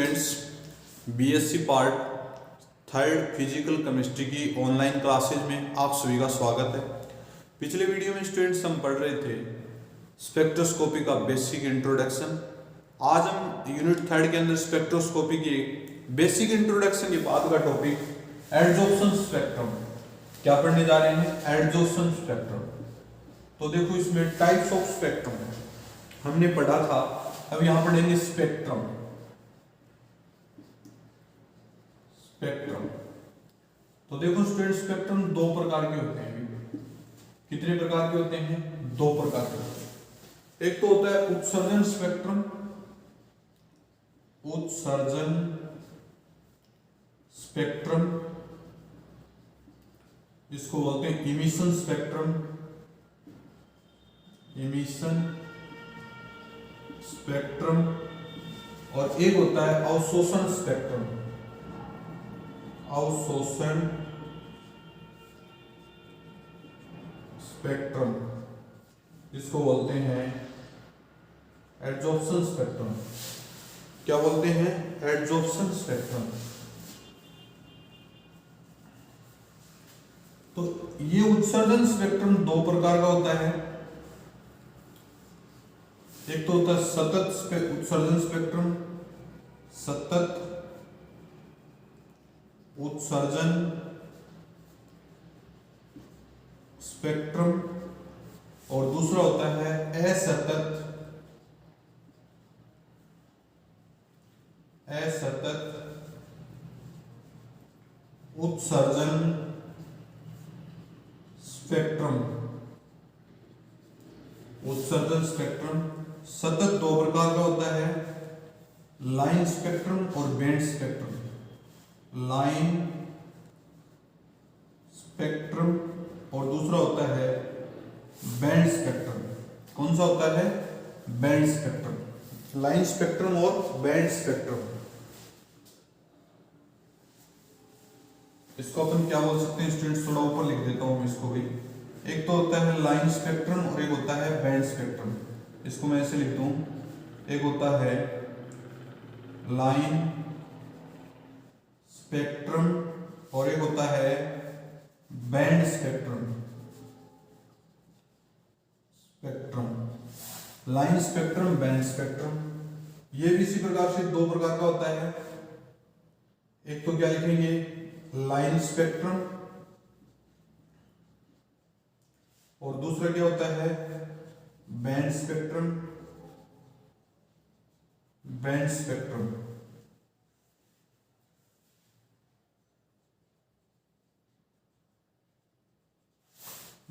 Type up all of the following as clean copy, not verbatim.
Students, BSc part third physical chemistry की online classes में आप सभी का स्वागत है। पिछले वीडियो में स्टूडेंट्स हम पढ़ रहे थे स्पेक्ट्रोस्कोपी का बेसिक इंट्रोडक्शन। आज हम यूनिट थर्ड के अंदर स्पेक्ट्रोस्कोपी की बेसिक इंट्रोडक्शन के बाद का टॉपिक एडजॉर्प्शन स्पेक्ट्रम क्या पढ़ने जा रहे हैं, एडजॉर्प्शन स्पेक्ट्रम। तो देखो इसमें टाइप्स ऑफ स्पेक्ट्रम हमने पढ़ा था, अब यहां पढ़ेंगे स्पेक्ट्रम। स्पेक्ट्रम तो देखो स्टूडेंट, स्पेक्ट्रम दो प्रकार के होते हैं। कितने प्रकार के होते हैं? दो प्रकार के होते हैं। एक तो होता है उत्सर्जन स्पेक्ट्रम, उत्सर्जन स्पेक्ट्रम, इसको बोलते हैं इमिशन स्पेक्ट्रम, इमिशन स्पेक्ट्रम। और एक होता है अवशोषण स्पेक्ट्रम, अवशोषण स्पेक्ट्रम, इसको बोलते हैं एडजॉर्प्शन स्पेक्ट्रम। क्या बोलते हैं? Adsorption spectrum. तो ये उत्सर्जन स्पेक्ट्रम दो प्रकार का होता है। एक तो होता है सतत उत्सर्जन स्पेक्ट्रम, सतत उत्सर्जन स्पेक्ट्रम, और दूसरा होता है असतत उत्सर्जन स्पेक्ट्रम। उत्सर्जन स्पेक्ट्रम सतत दो प्रकार का होता है, लाइन स्पेक्ट्रम और बैंड स्पेक्ट्रम। लाइन स्पेक्ट्रम और दूसरा होता है बैंड स्पेक्ट्रम। कौन सा होता है? Band spectrum. लाइन स्पेक्ट्रम और बैंड स्पेक्ट्रम, इसको अपन क्या बोल सकते हैं स्टूडेंट्स? थोड़ा ऊपर लिख देता हूं मैं इसको भी। एक तो होता है लाइन स्पेक्ट्रम और एक होता है बैंड स्पेक्ट्रम। इसको मैं ऐसे लिखता हूं, एक होता है लाइन स्पेक्ट्रम और एक होता है band spectrum. Line spectrum, band spectrum, ये भी इसी प्रकार से दो प्रकार का होता है। एक तो क्या लिखेंगे? लाइन स्पेक्ट्रम, और दूसरा क्या होता है? Band spectrum. Band spectrum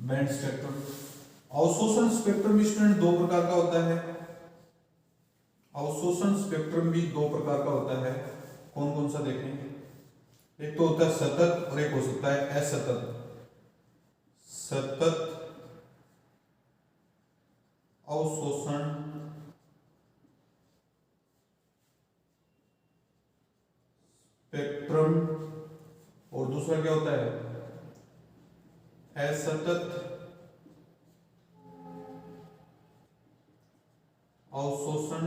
band spectrum. अवशोषण स्पेक्ट्रम भी स्टूडेंट दो प्रकार का होता है। अवशोषण स्पेक्ट्रम भी दो प्रकार का होता है। कौन कौन सा देखेंगे? एक तो होता है सतत और एक हो सकता है असतत। सतत अवशोषण स्पेक्ट्रम, और दूसरा क्या होता है? असतत अवशोषण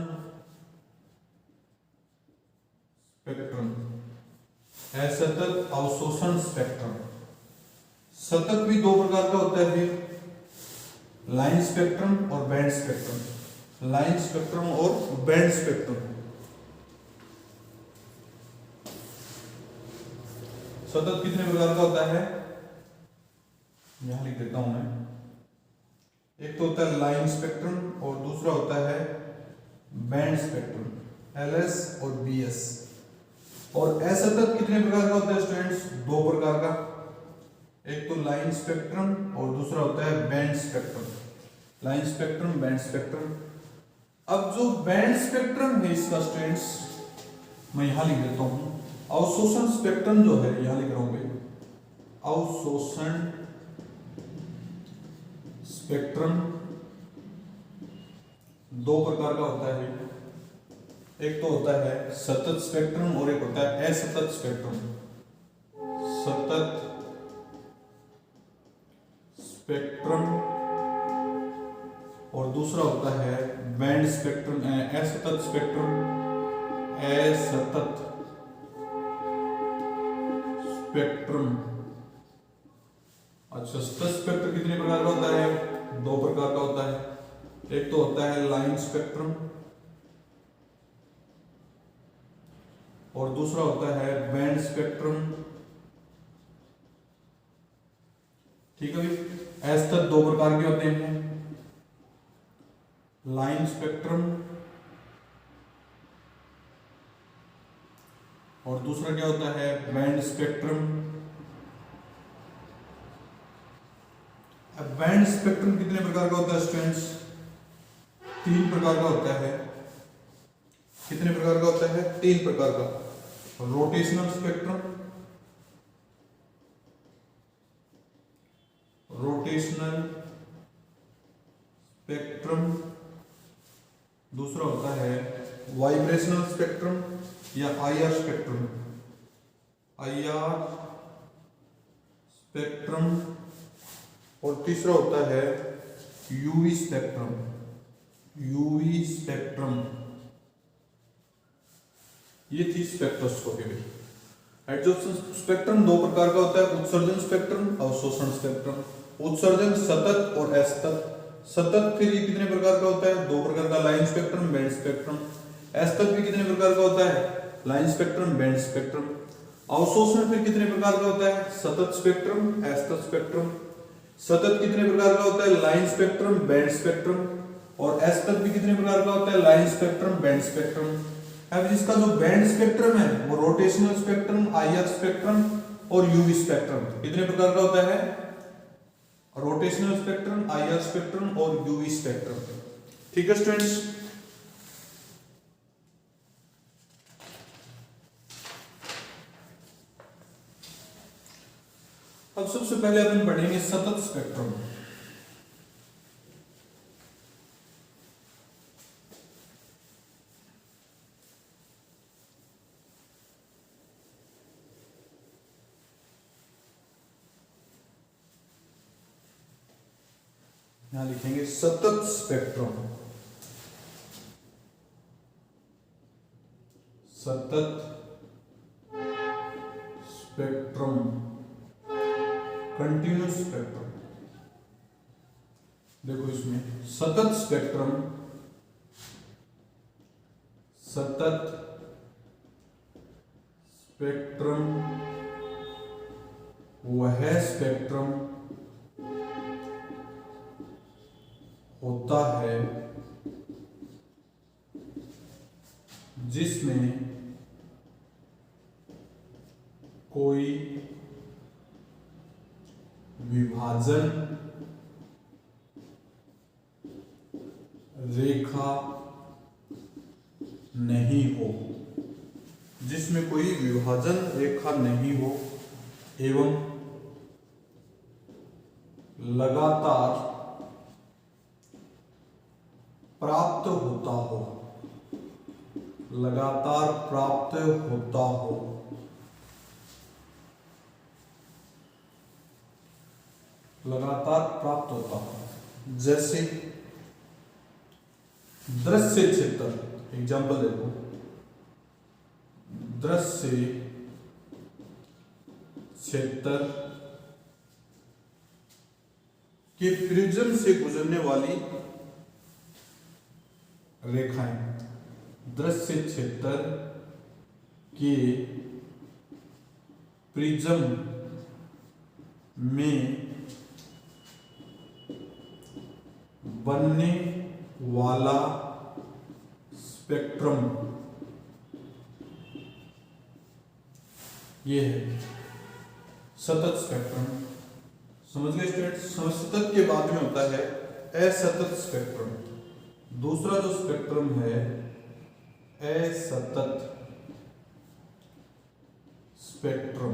स्पेक्ट्रम। असतत अवशोषण स्पेक्ट्रम। सतत भी दो प्रकार का होता है फिर, लाइन स्पेक्ट्रम और बैंड स्पेक्ट्रम। लाइन स्पेक्ट्रम और बैंड स्पेक्ट्रम। सतत कितने प्रकार का होता है? यहां लिख देता हूं मैं। एक तो होता है लाइन स्पेक्ट्रम और दूसरा होता है बैंड स्पेक्ट्रम, LS और BS। और असतत कितने प्रकार का होता है स्टूडेंट्स? दो प्रकार का। एक तो लाइन स्पेक्ट्रम और दूसरा होता है band spectrum. Line spectrum, band spectrum. अब जो बैंड स्पेक्ट्रम है इसका स्टूडेंट्स मैं यहां लिख देता हूं। अवशोषण स्पेक्ट्रम जो है यहां लिख रहा हूं मैं, अवशोषण स्पेक्ट्रम दो प्रकार का होता है। एक तो होता है सतत स्पेक्ट्रम और एक होता है असतत स्पेक्ट्रम। सतत स्पेक्ट्रम और दूसरा होता है बैंड स्पेक्ट्रम, असतत स्पेक्ट्रम। असतत स्पेक्ट्रम। अच्छा, सतत स्पेक्ट्रम कितने प्रकार का होता है? दो प्रकार का होता है। एक तो होता है लाइन स्पेक्ट्रम और दूसरा होता है बैंड स्पेक्ट्रम। ठीक है भाई, असतत दो प्रकार के होते हैं, लाइन स्पेक्ट्रम और दूसरा क्या होता है? Band spectrum. अब बैंड स्पेक्ट्रम कितने प्रकार का होता है स्टूडेंट्स? तीन प्रकार का होता है। कितने प्रकार का होता है? तीन प्रकार का। रोटेशनल स्पेक्ट्रम, रोटेशनल स्पेक्ट्रम, दूसरा होता है वाइब्रेशनल स्पेक्ट्रम या आईआर स्पेक्ट्रम, आईआर स्पेक्ट्रम, और तीसरा होता है यूवी स्पेक्ट्रम, यूवी स्पेक्ट्रम। ये थी स्पेक्ट्रोस्कोपी में। एब्जॉर्प्शन स्पेक्ट्रम दो प्रकार का होता है, उत्सर्जन स्पेक्ट्रम, अवशोषण स्पेक्ट्रम। उत्सर्जन सतत और असतत। सतत फिर ये कितने प्रकार का होता है? दो प्रकार का, लाइन स्पेक्ट्रम, बैंड स्पेक्ट्रम। असतत भी कितने प्रकार का होता है? Line spectrum, band spectrum. अवशोषण फिर कितने प्रकार का होता है? सतत स्पेक्ट्रम, असतत स्पेक्ट्रम। सतत कितने प्रकार का होता है? Line spectrum, band spectrum. और असतत भी कितने प्रकार का होता है? Line spectrum, band spectrum. अब जिसका जो बैंड स्पेक्ट्रम है वो रोटेशनल स्पेक्ट्रम, आईआर स्पेक्ट्रम और यूवी स्पेक्ट्रम। कितने प्रकार का होता है? रोटेशनल स्पेक्ट्रम, आईआर स्पेक्ट्रम और यूवी स्पेक्ट्रम। ठीक है स्टूडेंट्स। अब सबसे पहले अपन पढ़ेंगे सतत स्पेक्ट्रम। यहां लिखेंगे सतत स्पेक्ट्रम, सतत स्पेक्ट्रम, कंटिन्यूस स्पेक्ट्रम। देखो इसमें सतत स्पेक्ट्रम, सतत स्पेक्ट्रम वह स्पेक्ट्रम होता है जिसमें कोई विभाजन रेखा नहीं हो, जिसमें कोई विभाजन रेखा नहीं हो एवं लगातार प्राप्त होता हो, लगातार प्राप्त होता हो। लगातार प्राप्त होता हो, जैसे दृश्य क्षेत्र। एग्जाम्पल देखो, दृश्य क्षेत्र के प्रिज्म से गुजरने वाली रेखाएं, दृश्य क्षेत्र के प्रिज्म में बनने वाला स्पेक्ट्रम ये है सतत स्पेक्ट्रम। समझ गए स्टूडेंट्स? सतत के बाद में होता है असतत स्पेक्ट्रम। दूसरा जो स्पेक्ट्रम है असतत स्पेक्ट्रम,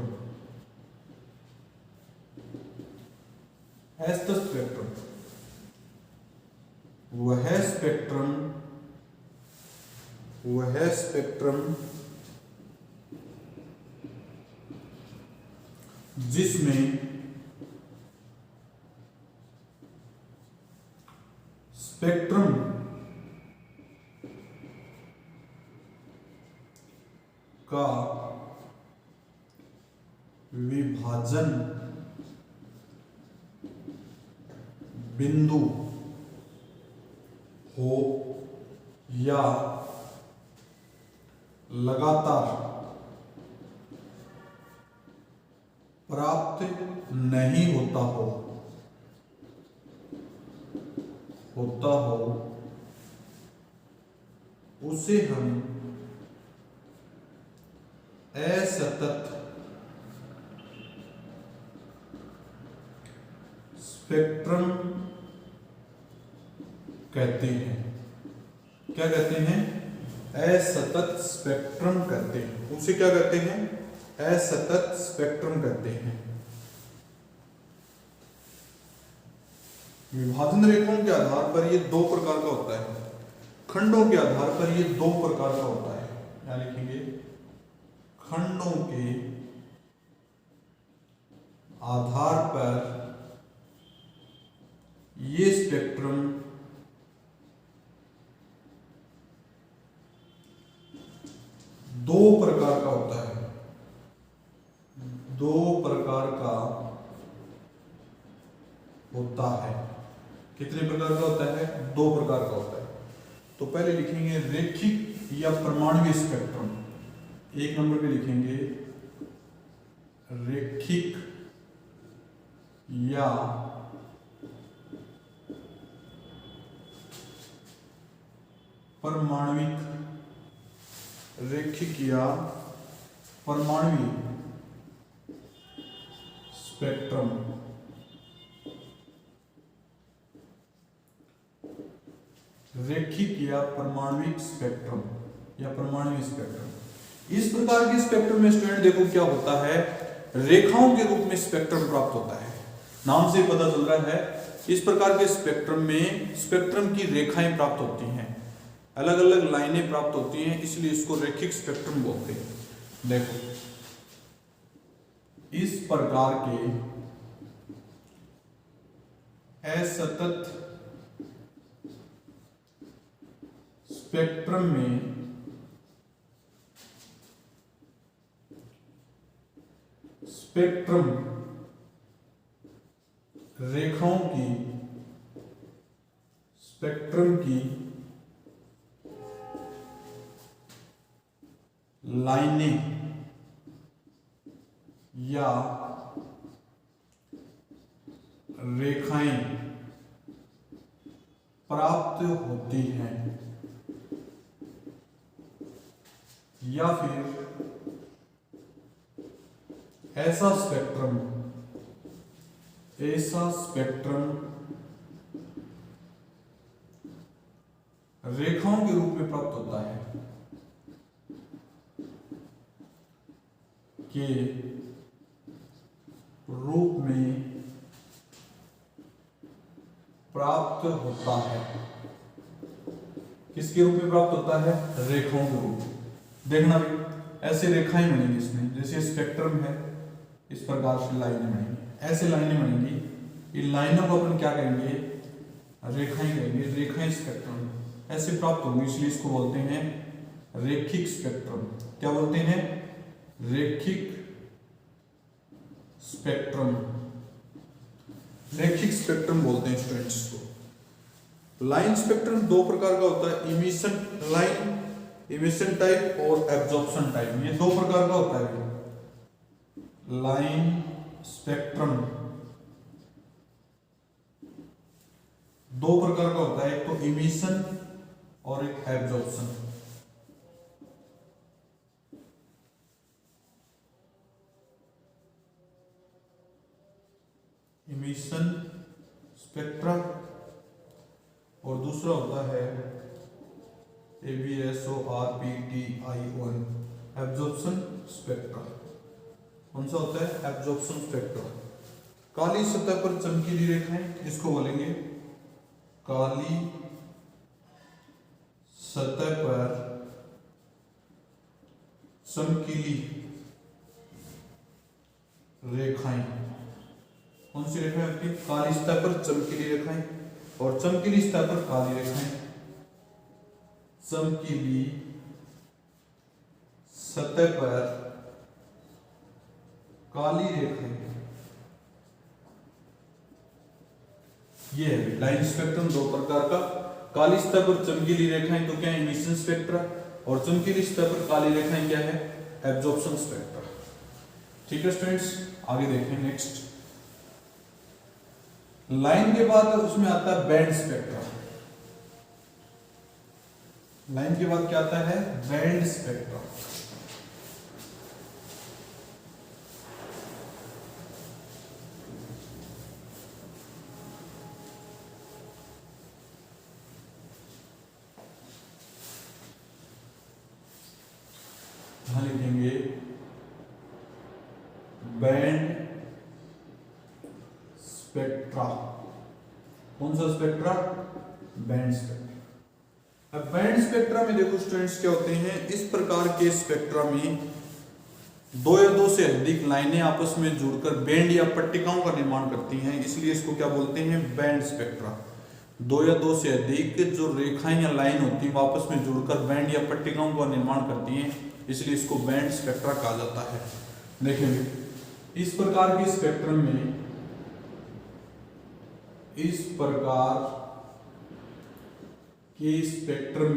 असतत स्पेक्ट्रम वह स्पेक्ट्रम जिसमें स्पेक्ट्रम का विभाजन बिंदु हो या लगातार प्राप्त नहीं होता हो उसे हम असतत स्पेक्ट्रम कहते हैं। क्या कहते हैं? असतत स्पेक्ट्रम कहते हैं। उसे क्या कहते हैं? असतत स्पेक्ट्रम कहते हैं। विभाजन रेखाओं के आधार पर ये दो प्रकार का होता है, खंडों के आधार पर ये दो प्रकार का होता है। क्या लिखेंगे? खंडों के आधार पर ये स्पेक्ट्रम दो प्रकार का होता है। दो प्रकार का होता है। कितने प्रकार का होता है? दो प्रकार का होता है। तो पहले लिखेंगे रैखिक या परमाणुवीय स्पेक्ट्रम। एक नंबर पे लिखेंगे रैखिक या परमाणविक, रैखिक या परमाणुवीय स्पेक्ट्रम। रैखिक या परमाणुविक स्पेक्ट्रम या परमाणुवीय स्पेक्ट्रम। इस प्रकार के स्पेक्ट्रम में स्टूडेंट देखो क्या होता है, रेखाओं के रूप में स्पेक्ट्रम प्राप्त होता है। नाम से पता चल रहा है इस प्रकार के स्पेक्ट्रम में स्पेक्ट्रम की रेखाएं प्राप्त होती हैं, अलग अलग लाइनें प्राप्त होती हैं, इसलिए इसको रैखिक स्पेक्ट्रम बोलते हैं। देखो इस प्रकार के असतत स्पेक्ट्रम में स्पेक्ट्रम रेखाओं की, स्पेक्ट्रम की लाइनें या रेखाएं प्राप्त होती हैं, या फिर ऐसा स्पेक्ट्रम रेखाओं के रूप में प्राप्त होता है के रूप में प्राप्त होता है। किसके रूप में प्राप्त होता है? रेखाओं के रूप में। देखना भी ऐसे रेखाएं बनेंगी इसमें, जैसे स्पेक्ट्रम है इस प्रकार से लाइनें बनेंगी, ऐसे लाइनें बनेंगी। इन लाइनों को अपन क्या कहेंगे? रेखाएं कहेंगे। रेखाएं स्पेक्ट्रम ऐसे प्राप्त होंगी, इसलिए इसको बोलते हैं रैखिक स्पेक्ट्रम। क्या बोलते हैं? रैखिक स्पेक्ट्रम। रैखिक स्पेक्ट्रम बोलते हैं स्टूडेंट्स को। लाइन स्पेक्ट्रम दो प्रकार का होता है, इमिशन लाइन, इमिशन टाइप और एब्जॉर्प्शन टाइप। ये दो प्रकार का होता है लाइन स्पेक्ट्रम। दो प्रकार का होता है, एक तो इमिशन और एक एब्जॉर्प्शन। इमिशन स्पेक्ट्रा और दूसरा होता है ABSORPTION एब्जॉर्प्शन स्पेक्ट्रा। कौन सा होता है? Absorption spectra. काली सतह पर चमकीली रेखाएं, इसको बोलेंगे काली सतह पर चमकीली रेखाएं। कौन सी रेखाएं आपकी? काली सतह पर चमकीली रेखाएं और चमकीली सतह पर काली रेखाएं। चमकीली सतह पर काली रेखाएं, ये है लाइन स्पेक्ट्रम दो प्रकार का। काली सतह पर चमकीली रेखाएं तो क्या है, इमिशन स्पेक्ट्रा, और चमकीली सतह पर काली रेखाएं क्या है, एब्जॉर्प्शन स्पेक्ट्रा। ठीक है स्टूडेंट्स, आगे देखें नेक्स्ट। लाइन के बाद उसमें आता है बैंड स्पेक्ट्रा। लाइन के बाद क्या आता है, बैंड स्पेक्ट्रा। यहां लिखेंगे बैंड स्पेक्ट्रा। कौन सा स्पेक्ट्रा, बैंड स्पेक्ट्रा। अब बैंड स्पेक्ट्रा में देखो स्टूडेंट्स क्या होते हैं, इस प्रकार के स्पेक्ट्रा में दो या दो से अधिक लाइनें आपस में जुड़कर बैंड या पट्टिकाओं का निर्माण करती हैं, इसलिए इसको क्या बोलते हैं, बैंड स्पेक्ट्रा। दो या दो से अधिक जो रेखाएं या लाइन होती हैं आपस में जुड़कर बैंड या पट्टिकाओं का निर्माण करती हैं, इसलिए इसको बैंड स्पेक्ट्रा कहा जाता है। देखेंगे इस प्रकार के स्पेक्ट्रम में, इस प्रकार के स्पेक्ट्रम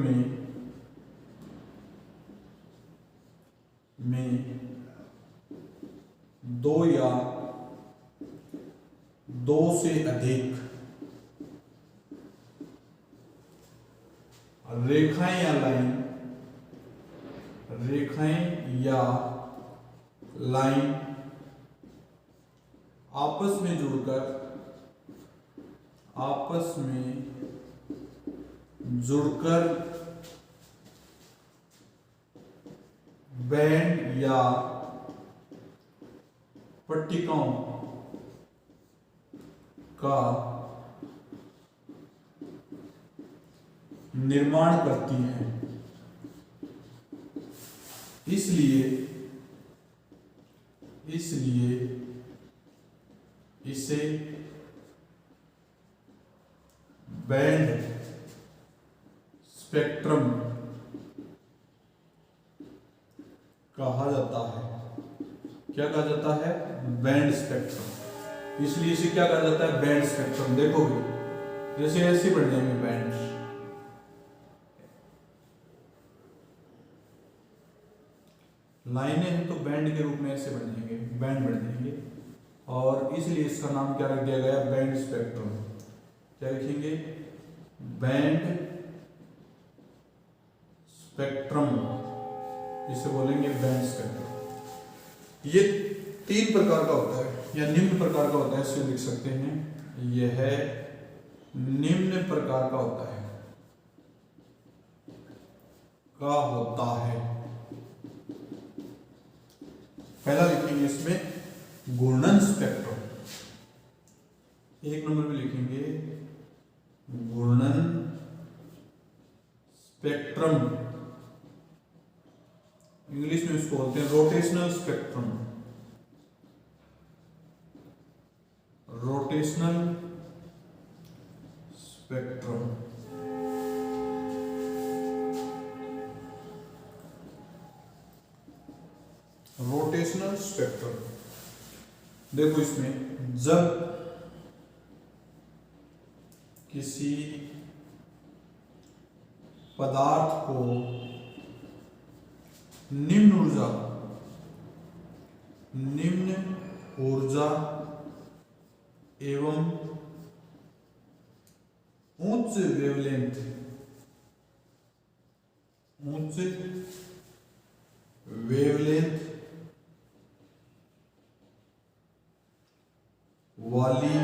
में दो या दो से अधिक रेखाएं या लाइन आपस में जुड़कर बैंड या पट्टिकाओं का निर्माण करती हैं, इसलिए इसे बैंड स्पेक्ट्रम कहा जाता है। क्या कहा जाता है, बैंड स्पेक्ट्रम। इसलिए इसे क्या कहा जाता है, बैंड स्पेक्ट्रम। देखोगे जैसे ऐसे बन जाएंगे बैंड, लाइनें हैं तो बैंड के रूप में ऐसे बन जाएंगे, बैंड बन जाएंगे, और इसलिए इसका नाम क्या रख दिया गया, बैंड स्पेक्ट्रम। क्या लिखेंगे, बैंड स्पेक्ट्रम, इसे बोलेंगे बैंड स्पेक्ट्रम। ये तीन प्रकार का होता है या निम्न प्रकार का होता है, इसे लिख सकते हैं, यह निम्न प्रकार का होता है, पहला लिखेंगे इसमें घूर्णन स्पेक्ट्रम, एक नंबर में लिखेंगे घूर्णन स्पेक्ट्रम, इंग्लिश में इसको बोलते हैं rotational spectrum. Rotational spectrum, rotational spectrum. देखो इसमें जब किसी पदार्थ को निम्न ऊर्जा एवं उच्च वेवलेंथ वाली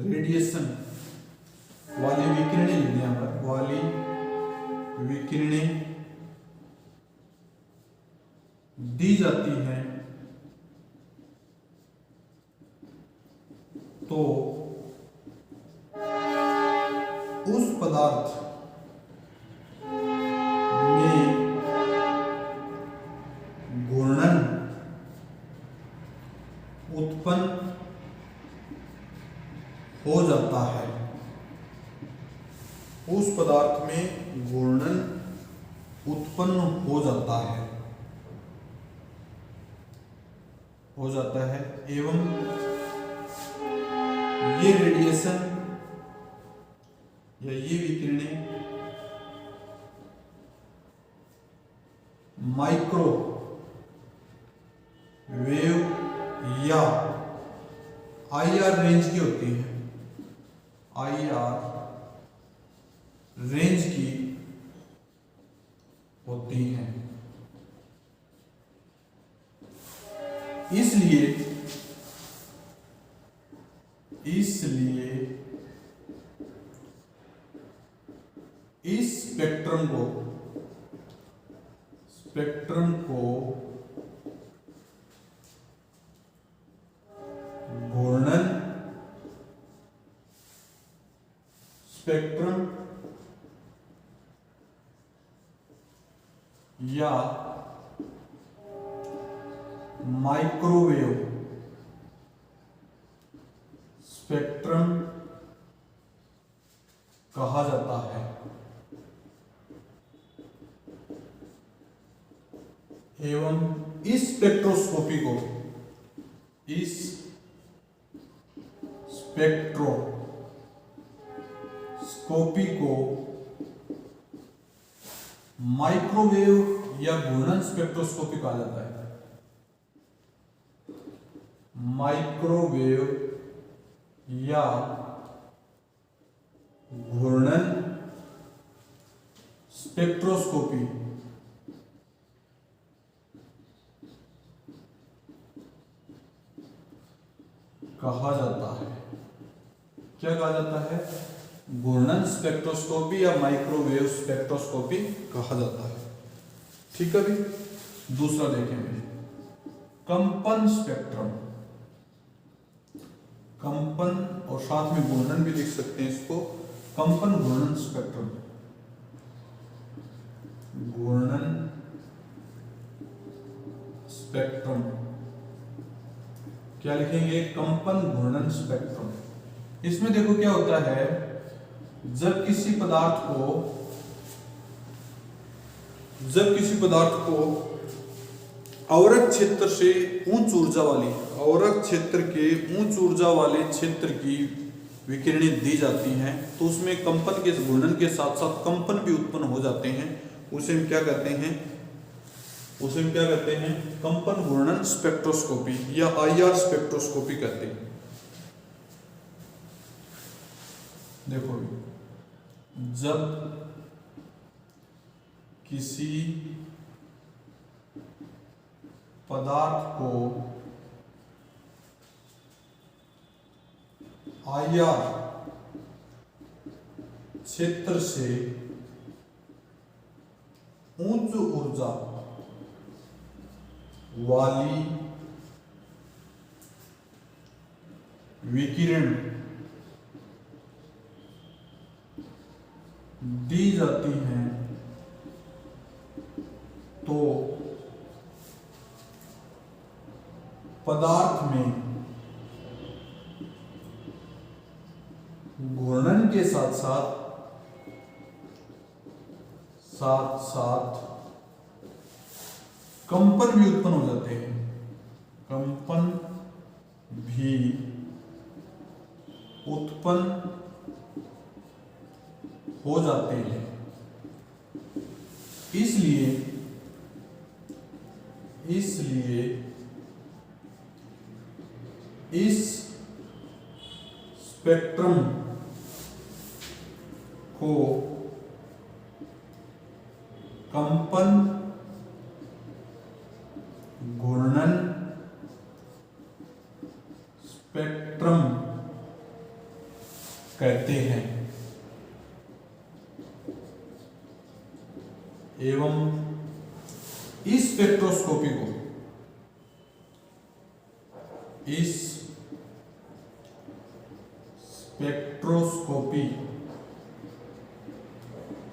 रेडिएशन वाली विकिरणें लिख दिया पर, वाली विकिरणें दी जाती हैं तो उस पदार्थ में घूर्णन उत्पन्न हो जाता है। उस पदार्थ में घूर्णन उत्पन्न उत्पन्न हो जाता है एवं ये रेडिएशन या ये विकिरणें माइक्रो वेव या आईआर रेंज की होती है, आईआर रेंज की होती हैं। इसलिए इस स्पेक्ट्रम को घूर्णन स्पेक्ट्रम या माइक्रोवेव स्पेक्ट्रम कहा जाता है एवं इस स्पेक्ट्रोस्कोपी को माइक्रोवेव या घूर्णन स्पेक्ट्रोस्कोपी कहा जाता है। माइक्रोवेव या घूर्णन स्पेक्ट्रोस्कोपी कहा जाता है। क्या कहा जाता है? घूर्णन स्पेक्ट्रोस्कोपी या माइक्रोवेव स्पेक्ट्रोस्कोपी कहा जाता है। ठीक है। दूसरा देखेंगे कंपन स्पेक्ट्रम। कंपन और साथ में घूर्णन भी लिख सकते हैं इसको, कंपन घूर्णन स्पेक्ट्रम। घूर्णन स्पेक्ट्रम क्या लिखेंगे? कंपन घूर्णन स्पेक्ट्रम। इसमें देखो क्या होता है, जब किसी पदार्थ को अवरक्त क्षेत्र से उच्च ऊर्जा वाली उच्च ऊर्जा वाले क्षेत्र की विकिरणें दी जाती हैं तो उसमें कंपन के घूर्णन के साथ साथ कंपन भी उत्पन्न हो जाते हैं। उसे हम क्या कहते हैं? कंपन घूर्णन स्पेक्ट्रोस्कोपी या आईआर स्पेक्ट्रोस्कोपी कहते हैं। देखो, जब किसी पदार्थ को आईआर क्षेत्र से उच्च ऊर्जा वाली विकिरण दी जाती हैं तो पदार्थ में घूर्णन के साथ साथ कंपन भी उत्पन्न हो जाते हैं। कंपन भी उत्पन्न हो जाते हैं। इसलिए इस स्पेक्ट्रम को कंपन घूर्णन स्पेक्ट्रम कहते हैं एवं इस स्पेक्ट्रोस्कोपी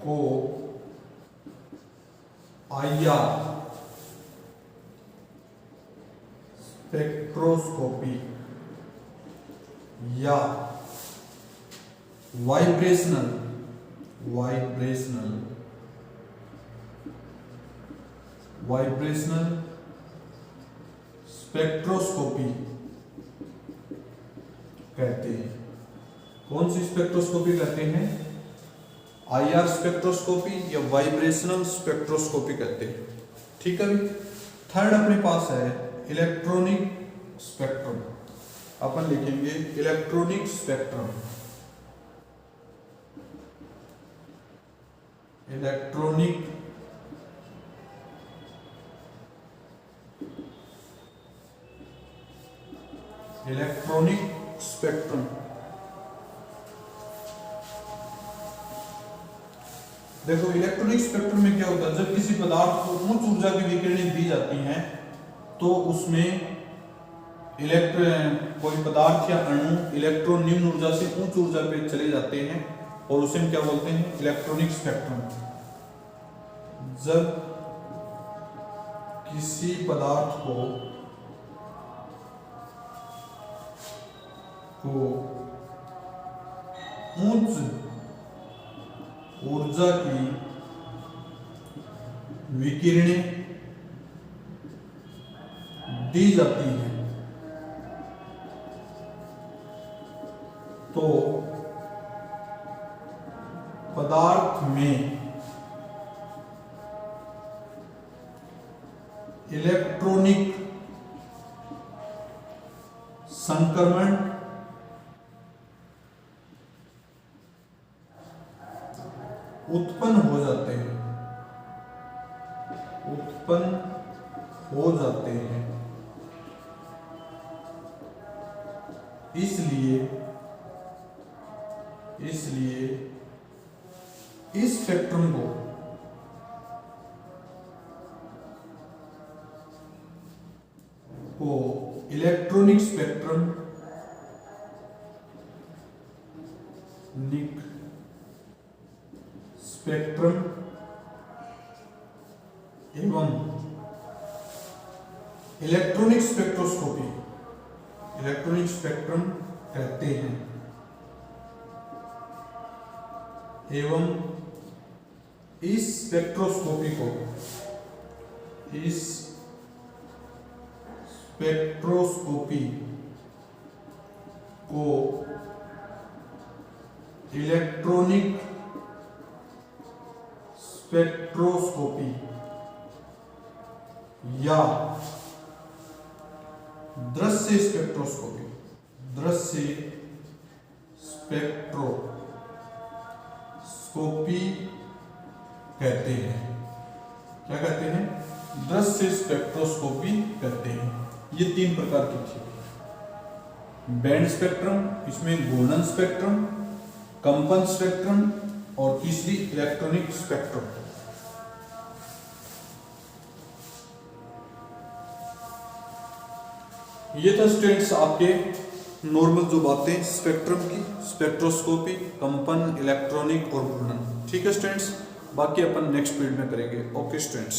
को आईआर स्पेक्ट्रोस्कोपी या वाइब्रेशनल वाइब्रेशनल स्पेक्ट्रोस्कोपी कहते हैं। कौन सी स्पेक्ट्रोस्कोपी कहते हैं? आईआर स्पेक्ट्रोस्कोपी या वाइब्रेशनल स्पेक्ट्रोस्कोपी कहते हैं। ठीक है। थर्ड अपने पास है इलेक्ट्रॉनिक स्पेक्ट्रम। अपन लिखेंगे इलेक्ट्रॉनिक स्पेक्ट्रम। Electronic spectrum. देखो इलेक्ट्रॉनिक स्पेक्ट्रम में क्या होता है, जब किसी पदार्थ को उच्च ऊर्जा की विकिरणें दी जाती हैं तो उसमें कोई पदार्थ या अणु इलेक्ट्रॉन निम्न ऊर्जा से उच्च ऊर्जा पे चले जाते हैं और उसे हम क्या बोलते हैं? Electronic spectrum. जब किसी पदार्थ को उच्च ऊर्जा की विकिरणें दी जाती हैं तो पदार्थ में इलेक्ट्रॉनिक संक्रमण उत्पन्न हो जाते हैं। इसलिए इस स्पेक्ट्रम को इलेक्ट्रॉनिक स्पेक्ट्रम एवं इलेक्ट्रॉनिक स्पेक्ट्रम कहते हैं। एवं इस स्पेक्ट्रोस्कोपी को इलेक्ट्रॉनिक स्पेक्ट्रोस्कोपी या दृश्य स्पेक्ट्रोस्कोपी कहते हैं। क्या कहते हैं? दृश्य स्पेक्ट्रोस्कोपी कहते हैं। ये तीन प्रकार की थी। बैंड स्पेक्ट्रम, इसमें घूर्णन स्पेक्ट्रम, कंपन स्पेक्ट्रम और तीसरी इलेक्ट्रॉनिक स्पेक्ट्रम। ये था स्टूडेंट्स आपके नॉर्मल जो बातें स्पेक्ट्रम की, स्पेक्ट्रोस्कोपी, कंपन, इलेक्ट्रॉनिक और घूर्णन। ठीक है स्टूडेंट्स, बाकी अपन नेक्स्ट पीरियड में करेंगे। Okay students.